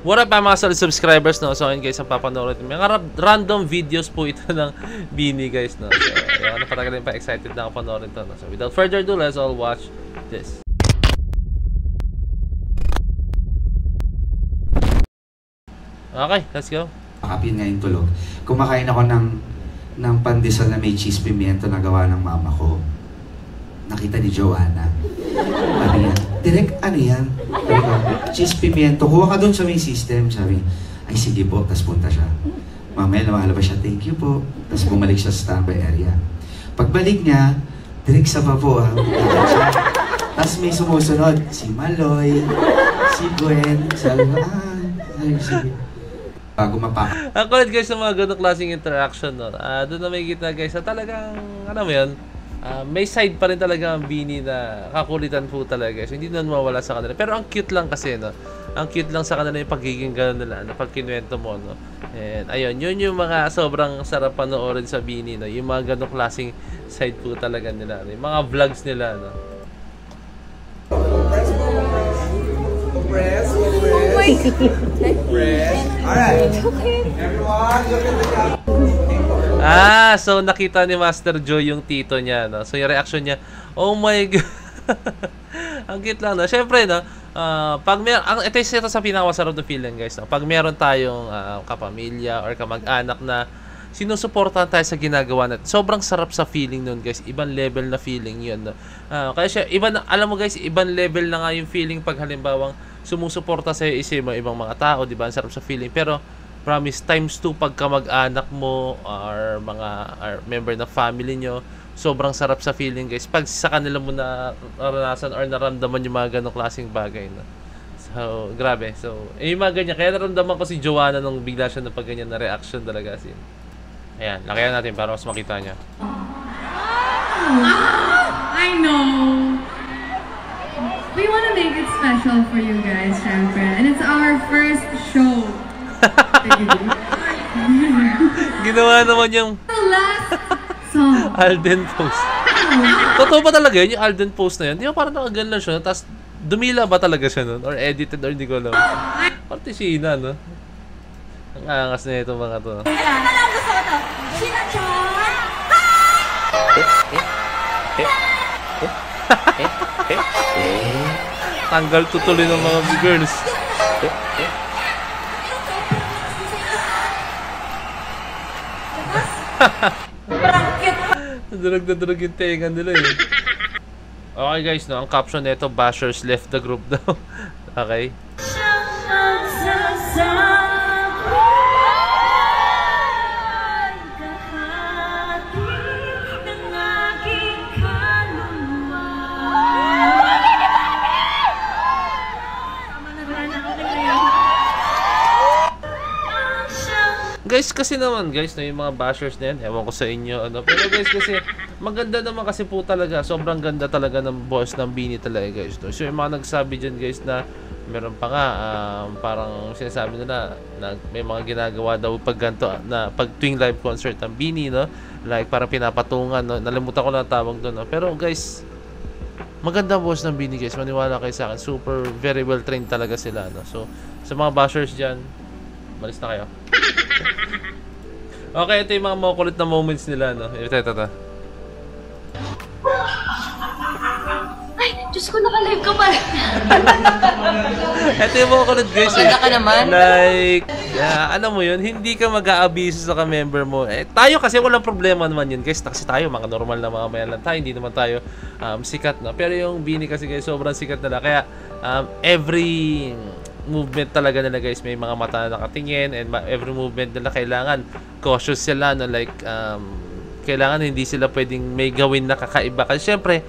What up mga solid subscribers, no? So, ayun guys, ang papanood natin. Mga random videos po ito ng Beanie, guys, no? So, ayun, napatagalin pa, excited na ako panoorin ito, no? So, without further ado, let's all watch this. Okay, let's go. Makapin nga yung tulog. Kumakain ako ng pandesal na may cheese pimiento na gawa ng mama ko. Nakita ni Joanna. Sabi niya, Direk, ano yan? Sabi ko, cheese pimiento. Kuha ka dun sa may system. Sabi, ay sige po. Tapos punta siya. Mamaya lumalabas siya, thank you po. Tapos bumalik siya sa standby area. Pagbalik niya, Direk, sa pa po ah. Tapos may sumusunod, si Maloy, si Gwen. Sabi ko, sige. Bago mapak. Ang kulit guys ng mga ganong klaseng interaction, no? Doon na may kita guys na talagang, ano mo yun, may side pa rin talaga ang Beanie na kakulitan po talaga guys. Hindi na mawala sa kanila. Pero ang cute lang kasi, no? Ang cute lang sa kanila yung pagiging gano'n nila na pag kinuwento mo, no? And ayun, yun yung mga sobrang sarap panoorin sa Beanie, no? Yung mga ganong klaseng side po talaga nila, no? Yung mga vlogs nila, no? Press. Alright. Everyone, look at the camera. So nakita ni Master Joe yung tito niya, no? So yung reaction niya, oh my God. Ang cute lang, no? Siyempre, no? Pag ito sa pinakamasarap na feeling, guys, no? Pag meron tayong kapamilya or kamag-anak na sinusuportahan tayo sa ginagawa natin. Sobrang sarap sa feeling nun, guys. Ibang level na feeling yun, no? Kaya siya, alam mo guys, ibang level na nga yung feeling pag halimbawang sumusuporta sa ibang mga tao, di ba? Ang sarap sa feeling. Pero, promise, times 2 pag kamag-anak mo or member na family nyo, sobrang sarap sa feeling, guys. Pag sa kanila mo na naranasan or naramdaman yung mga ganong klaseng bagay, no? So, grabe. So, yung mga ganyan. Kaya naramdaman ko si Joanna nung bigla siya na pag ganyan na reaction talaga. Ayan, lakayan natin para mas makita niya. I know. We want to make it special for you guys, syempre. And it's our first show. Ginawa naman yung The last song. Alden Post. Totoo ba talaga yun? Yung Alden Post na yun? Di ba parang nakagan lang siya? Tapos dumila ba talaga siya nun? Or edited or hindi ko alam. Partisina, no? Ang angas na itong mga to. Tanggal tutuloy ng mga girls. Durog yung tenga nila eh. Okay guys, no, ang caption nito, bashers left the group daw. Okay. Guys, kasi naman guys, no, yung mga bashers na yan, ewan ko sa inyo, ano. Pero guys, kasi maganda naman kasi po talaga, sobrang ganda talaga ng boss ng Beanie talaga guys, no. So yung mga nagsabi dyan guys na meron pa nga, parang sinasabi nila na may mga ginagawa daw pag ganito, na pag tuwing live concert ng Beanie, no, like parang pinapatungan, no. Nalimutan ko na tawag doon, no. Pero guys, maganda boss ng Beanie guys, maniwala kayo sa akin, super very well trained talaga sila, no. So sa mga bashers dyan, malis na kayo. Okay, ito yung mga makukulit na moments nila, no? Ito. Ay, Diyos ko, naka-live ka pa. Ito yung makukulit guys. Maganda ka naman. Like, alam mo yun, hindi ka mag-aabiso sa ka-member mo. Tayo kasi walang problema naman yun guys. Kasi tayo, mga normal na mga mayalan tayo. Hindi naman tayo sikat na. Pero yung Beanie kasi guys, sobrang sikat nila. Kaya, every movement talaga nila guys, may mga mata na nakatingin, and every movement nila kailangan cautious sila, no? Like kailangan hindi sila pwedeng may gawin na kakaiba kasi syempre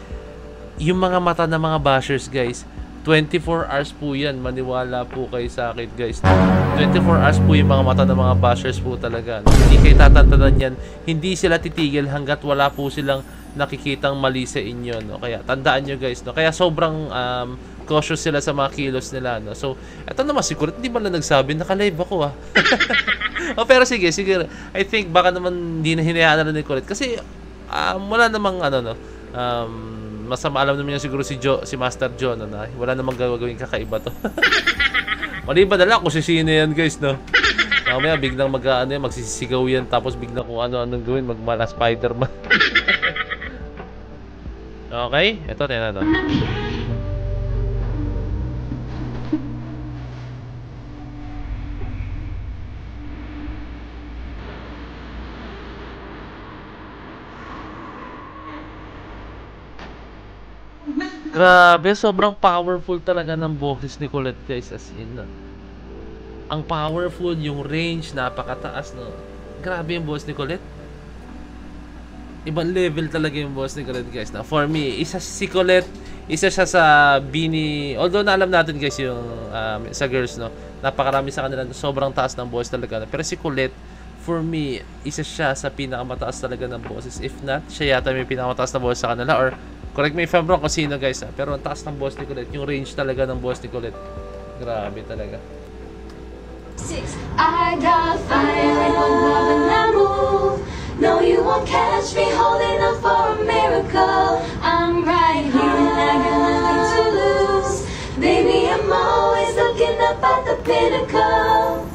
yung mga mata ng mga bashers guys, 24 hours po yan, maniwala po kayo sa akin guys, 24 hours po yung mga mata ng mga bashers po talaga, no? Hindi kayo tatantanan yan, hindi sila titigil hanggat wala po silang nakikitang mali sa inyo, no? Kaya tandaan nyo guys, no? Kaya sobrang cautious sila sa mga kilos nila, no? So, eto naman si Kulit, hindi ba na nagsabi, naka-live ako, pero sige, I think baka naman hindi na hinayaan na ni Kulit. Kasi, wala namang, masama, alam naman niya siguro si Master Joe, no, na wala namang gagawin kakaiba to. Maliban na lang kung sino yan guys, no? Mamaya biglang magsisigaw yan, tapos biglang kung ano-anong gawin, magmala Spider-Man. Okay, ito, tingnan na to. Grabe, sobrang powerful talaga ng boses ni Colette guys, as in. Ang powerful, yung range, napakataas, no? Grabe yung boses ni Colette. Ibang level talaga yung boses ni Colette guys. Na for me, isa si Colette, isa siya sa Bini. Although na alam natin guys yung sa girls, no? Napakarami sa kanila, sobrang taas ng boses talaga. Pero si Colette, for me, isa siya sa pinakamataas talaga ng boses. If not, siya yata may pinakamataas na boses sa kanila. Or correct me if I'm wrong kung sino guys, ha? Pero ang taas ng boss ni Colette, yung range talaga ng boss ni Colette. Grabe talaga. I got fire in one love and I move. No, you won't catch me holding up for a miracle. I'm right here and I got nothing to lose. Baby, I'm always looking up at the pinnacle.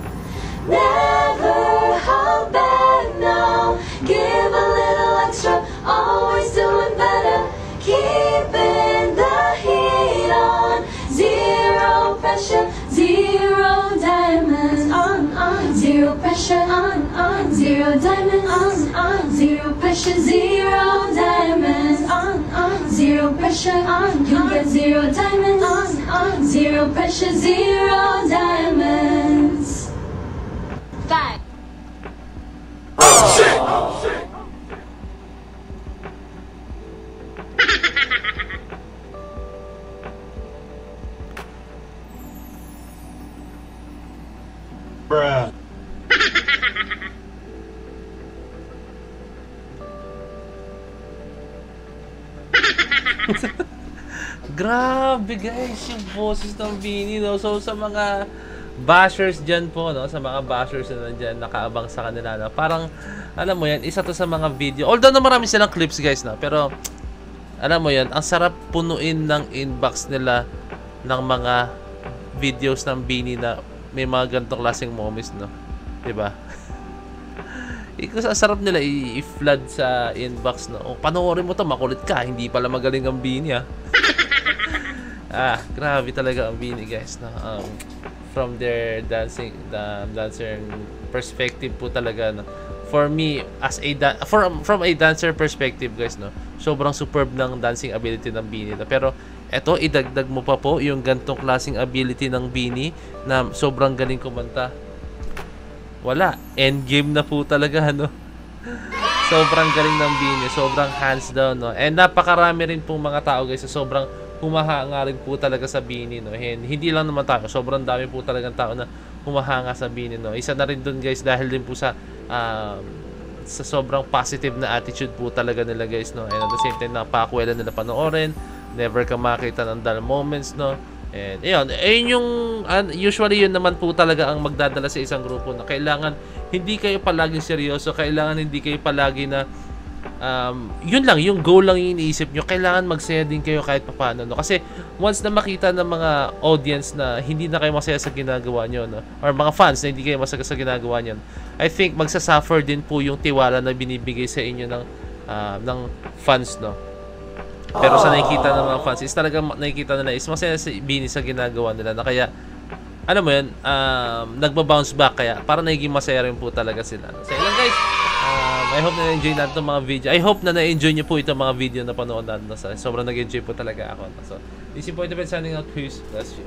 Never hold back, no. Give a little extra, always doing better. Keeping the heat on, zero pressure, zero diamonds on, zero pressure on, zero diamonds on, zero pressure, zero diamonds on, zero pressure on, you get zero diamonds on, zero pressure, zero diamonds. 5. Oh shit! Oh shit! Bruh. Grabe guys, yung boses ng Bini, no? So sa mga bashers dyan po, no? Sa mga bashers na nandyan, nakaabang sa kanila, no? Parang, alam mo yan, isa to sa mga video. Although na marami silang clips guys, no? Pero, alam mo yan, ang sarap punuin ng inbox nila ng mga videos ng Bini na may mga ganitong klaseng moments, no? Diba? Kasi ang sarap nila i-flood sa inbox, no? Oh, panoorin mo to, makulit ka, hindi pala magaling ang Bini, ha? Grabe talaga ang Bini, guys, no? From their dancer perspective po talaga, no? For me, as a from a dancer perspective, guys, no? Sobrang superb ng dancing ability ng Bini, no? Pero eto, idagdag mo pa po yung gantong klaseng ability ng Bini na sobrang galing kumanta. Wala. Endgame na po talaga, no? Sobrang galing ng Bini. Sobrang hands down, no? And napakarami rin pong mga tao, guys, na sobrang humahanga rin po talaga sa Bini, no? And hindi lang naman tayo. Sobrang dami po talagang tao na humahanga sa Bini, no? Isa na rin dun, guys, dahil din po sa sobrang positive na attitude po talaga nila, guys, no? And at the same time, napakwela nila panoorin. Never ka makita ng dull moments, no? And ayun yung usually yun naman po talaga ang magdadala sa isang grupo, na kailangan hindi kayo palaging seryoso, kailangan hindi kayo palagi na yun lang, yung goal lang yung iniisip nyo. Kailangan magsaya din kayo kahit papaano, no? Kasi once na makita ng mga audience na hindi na kayo masaya sa ginagawa nyo, no? Or mga fans na hindi kayo masaya sa ginagawa nyo, I think magsasuffer din po yung tiwala na binibigay sa inyo ng fans, no? Pero sa nakikita ng mga fans is talaga nakikita nila is masaya si Bini sa ginagawa nila, na kaya alam mo yun, nagba-bounce back, kaya para nagiging masaya rin po talaga sila. So yun guys, I hope na na-enjoy natin itong mga video. I hope na na-enjoy nyo po itong mga video na panood natin. Sobrang nag-enjoy po talaga ako. So this is Point of View signing out. Peace. Bless you.